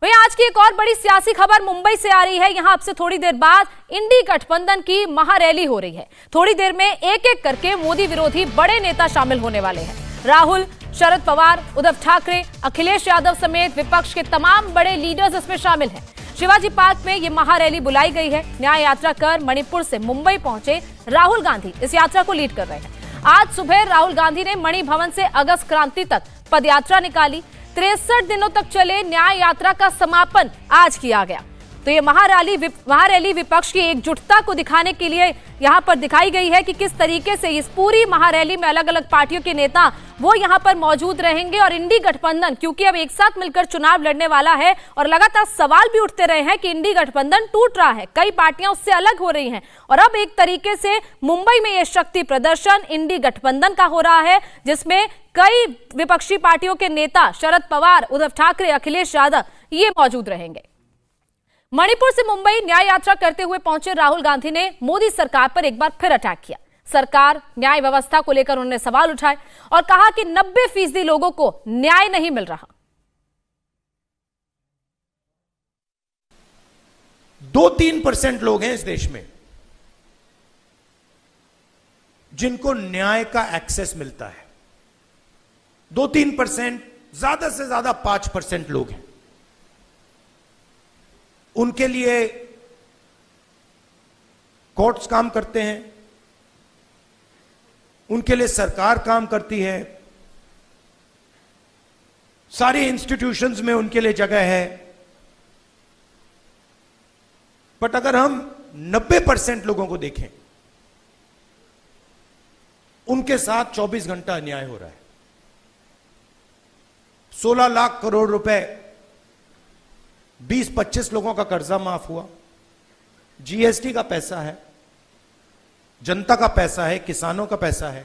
वहीं आज की एक और बड़ी सियासी खबर मुंबई से आ रही है। यहां अब से थोड़ी देर बाद इंडी गठबंधन की महारैली हो रही है। थोड़ी देर में एक एक करके मोदी विरोधी बड़े नेता शामिल होने वाले हैं। राहुल, शरद पवार, उद्धव ठाकरे, अखिलेश यादव समेत विपक्ष के तमाम बड़े लीडर्स इसमें शामिल हैं। शिवाजी पार्क में ये महारैली बुलाई गई है। न्याय यात्रा कर मणिपुर से मुंबई पहुंचे राहुल गांधी इस यात्रा को लीड कर रहे हैं। आज सुबह राहुल गांधी ने मणि भवन से अगस्त क्रांति तक पदयात्रा निकाली। 63 दिनों तक चले न्याय यात्रा का समापन आज किया गया। तो ये महारैली विपक्ष की एकजुटता को दिखाने के लिए यहां पर दिखाई गई है कि किस तरीके से इस पूरी महारैली में अलग अलग पार्टियों के नेता वो यहां पर मौजूद रहेंगे। और इंडी गठबंधन क्योंकि अब एक साथ मिलकर चुनाव लड़ने वाला है और लगातार सवाल भी उठते रहे हैं कि इंडी गठबंधन टूट रहा है, कई पार्टियां उससे अलग हो रही हैं और अब एक तरीके से मुंबई में यह शक्ति प्रदर्शन इंडी गठबंधन का हो रहा है, जिसमें कई विपक्षी पार्टियों के नेता शरद पवार, उद्धव ठाकरे, अखिलेश यादव ये मौजूद रहेंगे। मणिपुर से मुंबई न्याय यात्रा करते हुए पहुंचे राहुल गांधी ने मोदी सरकार पर एक बार फिर अटैक किया। सरकार, न्याय व्यवस्था को लेकर उन्होंने सवाल उठाए और कहा कि 90% लोगों को न्याय नहीं मिल रहा। 2-3% लोग हैं इस देश में जिनको न्याय का एक्सेस मिलता है। 2-3%, ज्यादा से ज्यादा 5% लोग हैं। उनके लिए कोर्ट्स काम करते हैं, उनके लिए सरकार काम करती है, सारी इंस्टीट्यूशंस में उनके लिए जगह है। बट अगर हम 90% लोगों को देखें, उनके साथ 24 घंटा अन्याय हो रहा है। 16 लाख करोड़ रुपए 20-25 लोगों का कर्जा माफ हुआ। जीएसटी का पैसा है, जनता का पैसा है, किसानों का पैसा है,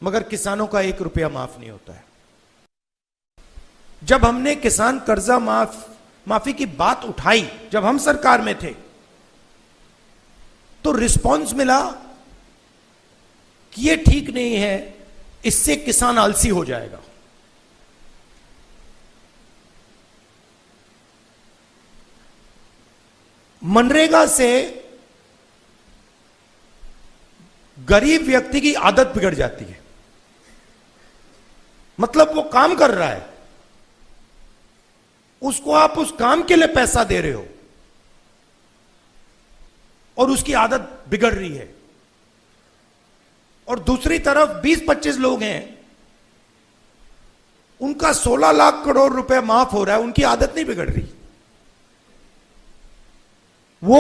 मगर किसानों का 1 रुपया माफ नहीं होता है। जब हमने किसान कर्जा माफी की बात उठाई, जब हम सरकार में थे, तो रिस्पॉन्स मिला कि ये ठीक नहीं है, इससे किसान आलसी हो जाएगा। मनरेगा से गरीब व्यक्ति की आदत बिगड़ जाती है। मतलब वो काम कर रहा है, उसको आप उस काम के लिए पैसा दे रहे हो और उसकी आदत बिगड़ रही है। और दूसरी तरफ 20-25 लोग हैं, उनका 16 लाख करोड़ रुपए माफ हो रहा है, उनकी आदत नहीं बिगड़ रही। वो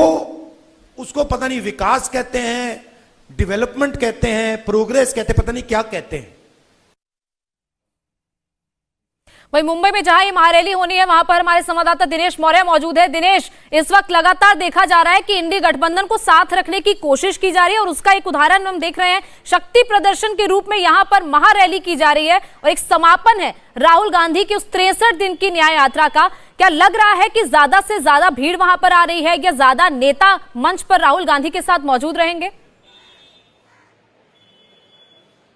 उसको पता नहीं विकास कहते हैं, डेवलपमेंट कहते हैं, प्रोग्रेस कहते हैं, पता नहीं क्या कहते हैं। वहीं मुंबई में जहां ये महारैली होनी है, वहां पर हमारे संवाददाता दिनेश मौर्य मौजूद है। दिनेश, इस वक्त लगातार देखा जा रहा है कि इंडी गठबंधन को साथ रखने की कोशिश की जा रही है और उसका एक उदाहरण हम देख रहे हैं। शक्ति प्रदर्शन के रूप में यहां पर महारैली की जा रही है और एक समापन है राहुल गांधी की उस 63 दिन की न्याय यात्रा का। क्या लग रहा है कि ज्यादा से ज्यादा भीड़ वहां पर आ रही है या ज्यादा नेता मंच पर राहुल गांधी के साथ मौजूद रहेंगे?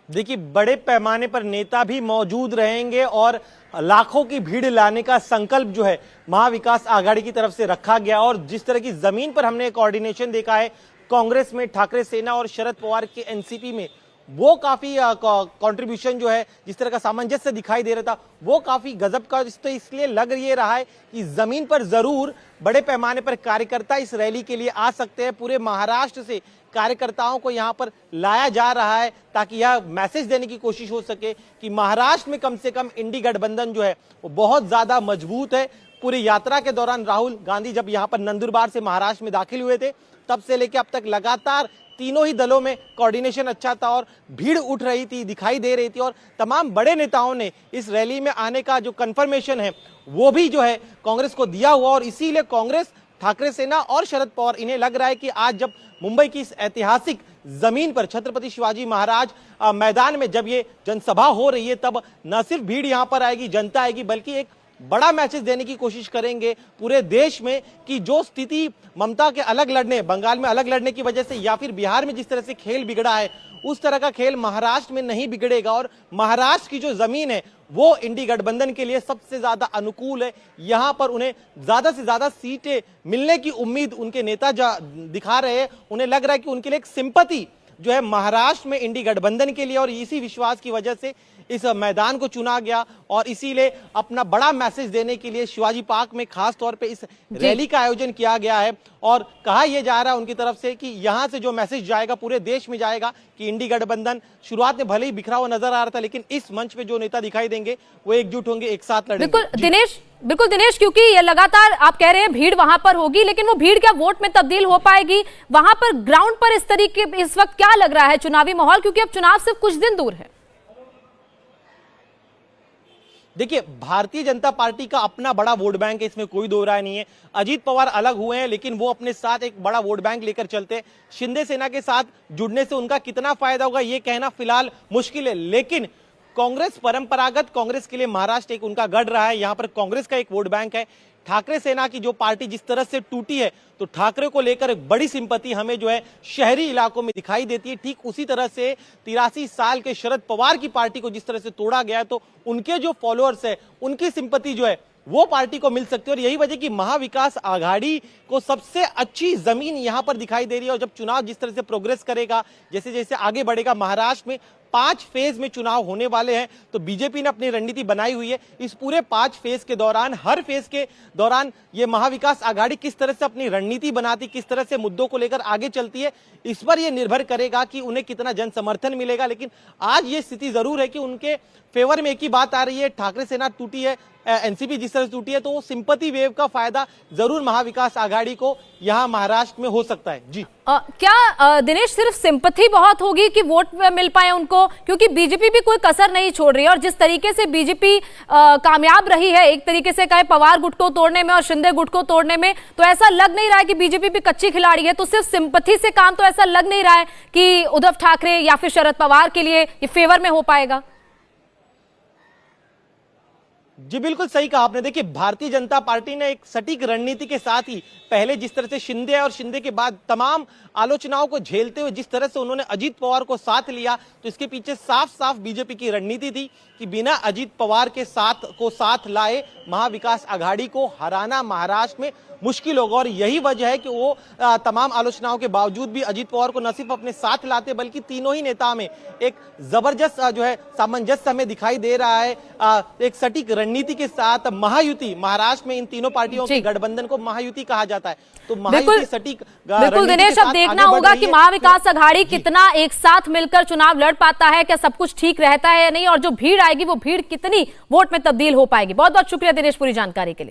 देखिए, बड़े पैमाने पर नेता भी मौजूद रहेंगे और लाखों की भीड़ लाने का संकल्प जो है महाविकास आघाड़ी की तरफ से रखा गया। और जिस तरह की जमीन पर हमने कोऑर्डिनेशन देखा है कांग्रेस में, ठाकरे सेना और शरद पवार के एनसीपी में, वो काफी कंट्रीब्यूशन जो है, जिस तरह का सामंजस्य दिखाई दे रहा था, वो काफी गजब का। तो इसलिए लग ये रहा है कि जमीन पर जरूर बड़े पैमाने पर कार्यकर्ता इस रैली के लिए आ सकते हैं। पूरे महाराष्ट्र से कार्यकर्ताओं को यहां पर लाया जा रहा है ताकि यह मैसेज देने की कोशिश हो सके कि महाराष्ट्र में कम से कम इंडी गठबंधन जो है वो बहुत ज्यादा मजबूत है। पूरी यात्रा के दौरान राहुल गांधी जब यहां पर नंदुरबार से महाराष्ट्र में दाखिल हुए थे, तब से लेकर अब तक लगातार तीनों ही दलों में कोऑर्डिनेशन अच्छा था और भीड़ उठ रही थी, दिखाई दे रही थी। और तमाम बड़े नेताओं ने इस रैली में आने का जो कंफर्मेशन है वो भी जो है कांग्रेस को दिया हुआ। और इसीलिए कांग्रेस, ठाकरे सेना और शरद पवार, इन्हें लग रहा है कि आज जब मुंबई की इस ऐतिहासिक जमीन पर छत्रपति शिवाजी महाराज मैदान में जब ये जनसभा हो रही है, तब न सिर्फ भीड़ यहां पर आएगी, जनता आएगी, बल्कि एक बड़ा मैसेज देने की कोशिश करेंगे पूरे देश में कि जो स्थिति ममता के अलग लड़ने, बंगाल में अलग लड़ने की वजह से या फिर बिहार में जिस तरह से खेल बिगड़ा है, उस तरह का खेल महाराष्ट्र में नहीं बिगड़ेगा। और महाराष्ट्र की जो जमीन है वो इंडी गठबंधन के लिए सबसे ज्यादा अनुकूल है। यहां पर उन्हें ज्यादा से ज्यादा सीटें मिलने की उम्मीद उनके नेता दिखा रहे हैं। उन्हें लग रहा है कि उनके लिए एक सिंपैथी जो है महाराष्ट्र में इंडी गठबंधन के लिए, और इसी विश्वास की वजह से इस मैदान को चुना गया और इसीलिए अपना बड़ा मैसेज देने के लिए शिवाजी पार्क में खास तौर पे इस रैली का आयोजन किया गया है। और कहा यह जा रहा है उनकी तरफ से कि यहां से जो मैसेज जाएगा पूरे देश में जाएगा कि इंडी गठबंधन शुरुआत में भले ही बिखरा हुआ नजर आ रहा था, लेकिन इस मंच पे जो नेता दिखाई देंगे वो एकजुट होंगे, एक साथ लड़ेंगे। बिल्कुल दिनेश, क्योंकि ये लगातार आप कह रहे हैं भीड़ वहां पर होगी, लेकिन वो भीड़ क्या वोट में तब्दील हो पाएगी? वहां पर ग्राउंड पर इस तरीके इस वक्त क्या लग रहा है चुनावी माहौल, क्योंकि अब चुनाव सिर्फ कुछ दिन दूर है? देखिए, भारतीय जनता पार्टी का अपना बड़ा वोट बैंक है, इसमें कोई दो राय नहीं है। अजीत पवार अलग हुए हैं, लेकिन वो अपने साथ एक बड़ा वोट बैंक लेकर चलते हैं। शिंदे सेना के साथ जुड़ने से उनका कितना फायदा होगा ये कहना फिलहाल मुश्किल है, लेकिन कांग्रेस परंपरागत कांग्रेस के लिए महाराष्ट्र एक उनका गढ़ रहा है। यहां पर कांग्रेस का एक वोट बैंक है। ठाकरे सेना की जो पार्टी जिस तरह से टूटी है, तो ठाकरे को लेकर एक बड़ी सिंपैथी हमें जो है शहरी इलाकों में दिखाई देती है। ठीक उसी तरह से 83 साल के शरद पवार की पार्टी को जिस तरह से तोड़ा गया है, तो उनके जो फॉलोअर्स है उनकी सिंपैथी जो है वो पार्टी को मिल सकती है। और यही वजह कि महाविकास आघाड़ी को सबसे अच्छी जमीन यहां पर दिखाई दे रही है। और जब चुनाव जिस तरह से प्रोग्रेस करेगा, जैसे जैसे आगे बढ़ेगा, महाराष्ट्र में 5 फेज में चुनाव होने वाले हैं, तो बीजेपी ने अपनी रणनीति बनाई हुई है। इस पूरे 5 फेज के दौरान, हर फेज के दौरान ये महाविकास आघाड़ी किस तरह से अपनी रणनीति बनाती, किस तरह से मुद्दों को लेकर आगे चलती है, इस पर यह निर्भर करेगा कि उन्हें कितना जन समर्थन मिलेगा। लेकिन आज ये स्थिति जरूर है कि उनके फेवर में एक ही बात आ रही है, ठाकरे सेना टूटी है, एनसीपी जिस तरह से टूटी है, तो वो सिंपैथी वेव का फायदा जरूर महाविकास आघाड़ी को यहां महाराष्ट्र में हो सकता है। जी क्या दिनेश सिर्फ सिंपैथी बहुत होगी कि वोट मिल पाए उनको? क्योंकि बीजेपी भी कोई कसर नहीं छोड़ रही है, और जिस तरीके से बीजेपी कामयाब रही है एक तरीके से कहे पवार गुट को तोड़ने में और शिंदे गुट को तोड़ने में, तो ऐसा लग नहीं रहा है कि बीजेपी भी कच्ची खिलाड़ी है। तो सिर्फ सिंपैथी से काम तो ऐसा लग नहीं रहा है कि उद्धव ठाकरे या फिर शरद पवार के लिए ये फेवर में हो पाएगा। जी बिल्कुल सही कहा आपने। देखिए, भारतीय जनता पार्टी ने एक सटीक रणनीति के साथ ही पहले जिस तरह से शिंदे और शिंदे के बाद तमाम आलोचनाओं को झेलते हुए जिस तरह से उन्होंने अजीत पवार को साथ लिया, तो इसके पीछे साफ साफ बीजेपी की रणनीति थी कि बिना अजीत पवार के साथ लाए महाविकास आघाड़ी को हराना महाराष्ट्र में मुश्किल होगा। और यही वजह है कि वो तमाम आलोचनाओं के बावजूद भी अजीत पवार को न सिर्फ अपने साथ लाते, बल्कि तीनों ही नेता में एक जबरदस्त जो है सामंजस्य हमें दिखाई दे रहा है। एक सटीक रणनीति के साथ महायुति, महाराष्ट्र में इन तीनों पार्टियों के गठबंधन को महायुति कहा जाता है, तो महायुति सटीक बिल्कुल दिनेश, अब देखना होगा कि महाविकास आघाड़ी कितना एक साथ मिलकर चुनाव लड़ पाता है, क्या सब कुछ ठीक रहता है या नहीं, और जो भीड़ आएगी वो भीड़ कितनी वोट में तब्दील हो पाएगी। बहुत बहुत शुक्रिया दिनेश पूरी जानकारी के लिए।